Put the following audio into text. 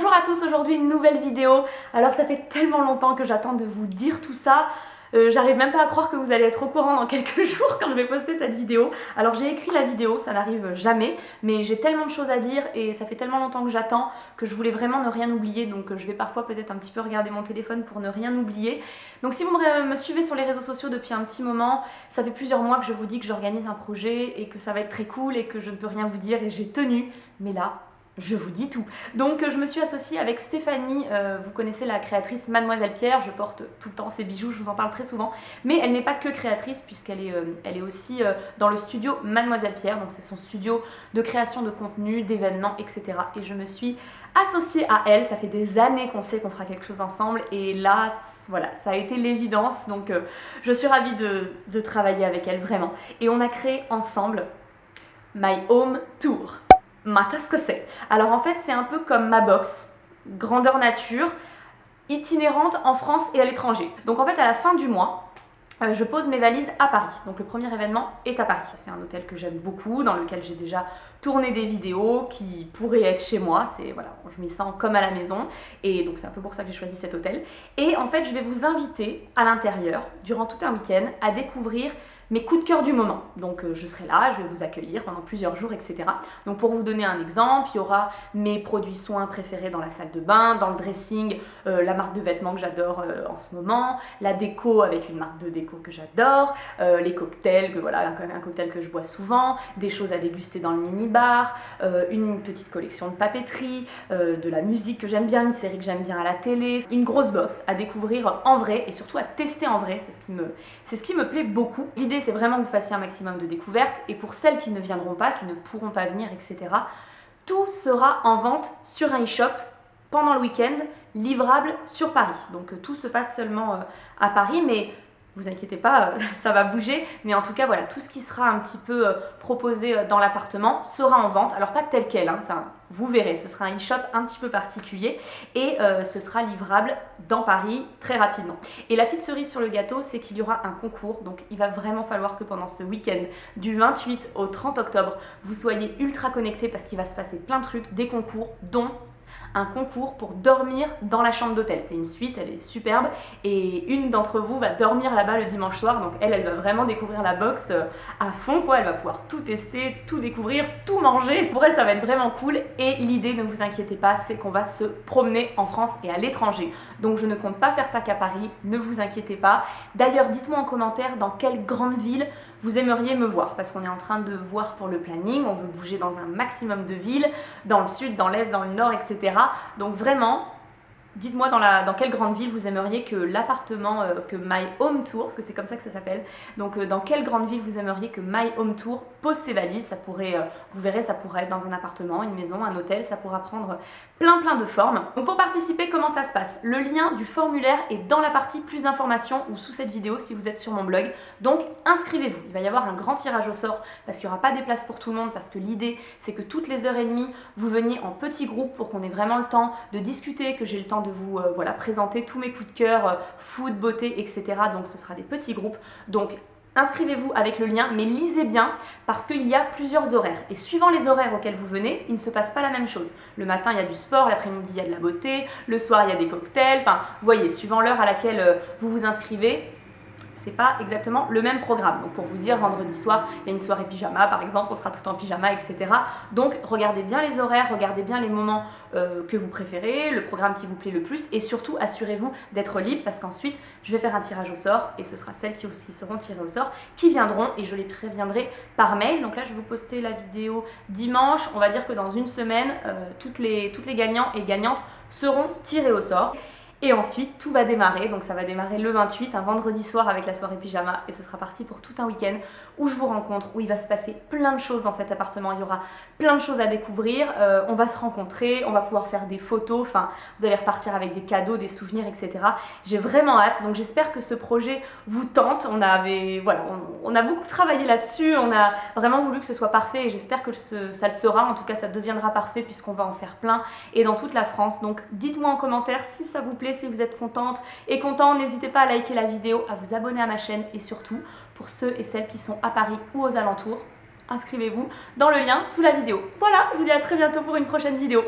Bonjour à tous, aujourd'hui une nouvelle vidéo. Alors ça fait tellement longtemps que j'attends de vous dire tout ça. J'arrive même pas à croire que vous allez être au courant dans quelques jours quand je vais poster cette vidéo. Alors j'ai écrit la vidéo, ça n'arrive jamais, mais j'ai tellement de choses à dire et ça fait tellement longtemps que j'attends que je voulais vraiment ne rien oublier. Donc je vais parfois peut-être un petit peu regarder mon téléphone pour ne rien oublier. Donc si vous me suivez sur les réseaux sociaux depuis un petit moment, ça fait plusieurs mois que je vous dis que j'organise un projet et que ça va être très cool et que je ne peux rien vous dire et j'ai tenu. Mais là, je vous dis tout. Donc je me suis associée avec Stéphanie, vous connaissez la créatrice Mademoiselle Pierre, je porte tout le temps ses bijoux, je vous en parle très souvent, mais elle n'est pas que créatrice puisqu'elle est aussi dans le studio Mademoiselle Pierre, donc c'est son studio de création de contenu, d'événements, etc. Et je me suis associée à elle, ça fait des années qu'on sait qu'on fera quelque chose ensemble et là, voilà, ça a été l'évidence, donc je suis ravie de travailler avec elle, vraiment. Et on a créé ensemble My Home Tour. Qu'est-ce que c'est? Alors en fait c'est un peu comme ma box, grandeur nature, itinérante en France et à l'étranger. Donc en fait à la fin du mois, je pose mes valises à Paris. Donc le premier événement est à Paris. C'est un hôtel que j'aime beaucoup, dans lequel j'ai déjà tourné des vidéos qui pourraient être chez moi. C'est voilà, je m'y sens comme à la maison. Et donc c'est un peu pour ça que j'ai choisi cet hôtel. Et en fait je vais vous inviter à l'intérieur, durant tout un week-end, à découvrir mes coups de cœur du moment. Donc je serai là, je vais vous accueillir pendant plusieurs jours, etc. Donc pour vous donner un exemple, il y aura mes produits soins préférés dans la salle de bain, dans le dressing, la marque de vêtements que j'adore en ce moment, la déco avec une marque de déco que j'adore, les cocktails, voilà, un cocktail que je bois souvent, des choses à déguster dans le mini-bar, une petite collection de papeterie, de la musique que j'aime bien, une série que j'aime bien à la télé, une grosse box à découvrir en vrai et surtout à tester en vrai, c'est ce qui me plaît beaucoup. L'idée c'est vraiment que vous fassiez un maximum de découvertes et pour celles qui ne viendront pas, qui ne pourront pas venir, etc. Tout sera en vente sur un e-shop pendant le week-end, livrable sur Paris. Donc tout se passe seulement à Paris, mais vous inquiétez pas, ça va bouger, mais en tout cas voilà, tout ce qui sera un petit peu proposé dans l'appartement sera en vente, alors pas tel quel, hein. Enfin vous verrez, ce sera un e-shop un petit peu particulier et ce sera livrable dans Paris très rapidement. Et la petite cerise sur le gâteau, c'est qu'il y aura un concours, donc il va vraiment falloir que pendant ce week-end du 28 au 30 octobre, vous soyez ultra connectés parce qu'il va se passer plein de trucs, des concours, dont un concours pour dormir dans la chambre d'hôtel. C'est une suite, elle est superbe et une d'entre vous va dormir là-bas le dimanche soir, donc elle va vraiment découvrir la box à fond quoi, elle va pouvoir tout tester, tout découvrir, tout manger. Pour elle ça va être vraiment cool et l'idée, ne vous inquiétez pas, c'est qu'on va se promener en France et à l'étranger. Donc je ne compte pas faire ça qu'à Paris, ne vous inquiétez pas. D'ailleurs dites-moi en commentaire dans quelle grande ville vous aimeriez me voir, parce qu'on est en train de voir pour le planning, on veut bouger dans un maximum de villes, dans le sud, dans l'est, dans le nord, etc. Donc vraiment, dites-moi dans quelle grande ville vous aimeriez que l'appartement, que My Home Tour, parce que c'est comme ça que ça s'appelle, donc dans quelle grande ville vous aimeriez que My Home Tour pose ses valises. Ça pourrait, vous verrez, ça pourrait être dans un appartement, une maison, un hôtel, ça pourra prendre plein de formes. Donc pour participer, comment ça se passe? Le lien du formulaire est dans la partie plus d'informations ou sous cette vidéo si vous êtes sur mon blog. Donc inscrivez-vous, il va y avoir un grand tirage au sort parce qu'il n'y aura pas des places pour tout le monde, parce que l'idée c'est que toutes les heures et demie, vous veniez en petits groupes pour qu'on ait vraiment le temps de discuter, que j'ai le temps de vous voilà, présenter tous mes coups de cœur, food, beauté, etc. Donc ce sera des petits groupes. Donc inscrivez-vous avec le lien, mais lisez bien parce qu'il y a plusieurs horaires. Et suivant les horaires auxquels vous venez, il ne se passe pas la même chose. Le matin, il y a du sport, l'après-midi, il y a de la beauté, le soir, il y a des cocktails. Enfin, vous voyez, suivant l'heure à laquelle vous vous inscrivez, c'est pas exactement le même programme. Donc pour vous dire, vendredi soir, il y a une soirée pyjama par exemple, on sera tout en pyjama, etc. Donc regardez bien les horaires, regardez bien les moments que vous préférez, le programme qui vous plaît le plus et surtout assurez-vous d'être libre parce qu'ensuite je vais faire un tirage au sort et ce sera celles qui seront tirées au sort qui viendront et je les préviendrai par mail. Donc là je vais vous poster la vidéo dimanche, on va dire que dans une semaine, toutes les gagnants et gagnantes seront tirés au sort. Et ensuite, tout va démarrer, donc ça va démarrer le 28, un vendredi soir avec la soirée pyjama et ce sera parti pour tout un week-end où je vous rencontre, où il va se passer plein de choses dans cet appartement, il y aura plein de choses à découvrir, on va se rencontrer, on va pouvoir faire des photos, enfin vous allez repartir avec des cadeaux, des souvenirs, etc. J'ai vraiment hâte, donc j'espère que ce projet vous tente. On a beaucoup travaillé là-dessus, on a vraiment voulu que ce soit parfait et j'espère que ça le sera, en tout cas ça deviendra parfait puisqu'on va en faire plein et dans toute la France. Donc dites-moi en commentaire si ça vous plaît, si vous êtes contente et content, n'hésitez pas à liker la vidéo, à vous abonner à ma chaîne et surtout, pour ceux et celles qui sont à Paris ou aux alentours, inscrivez-vous dans le lien sous la vidéo. Voilà, je vous dis à très bientôt pour une prochaine vidéo.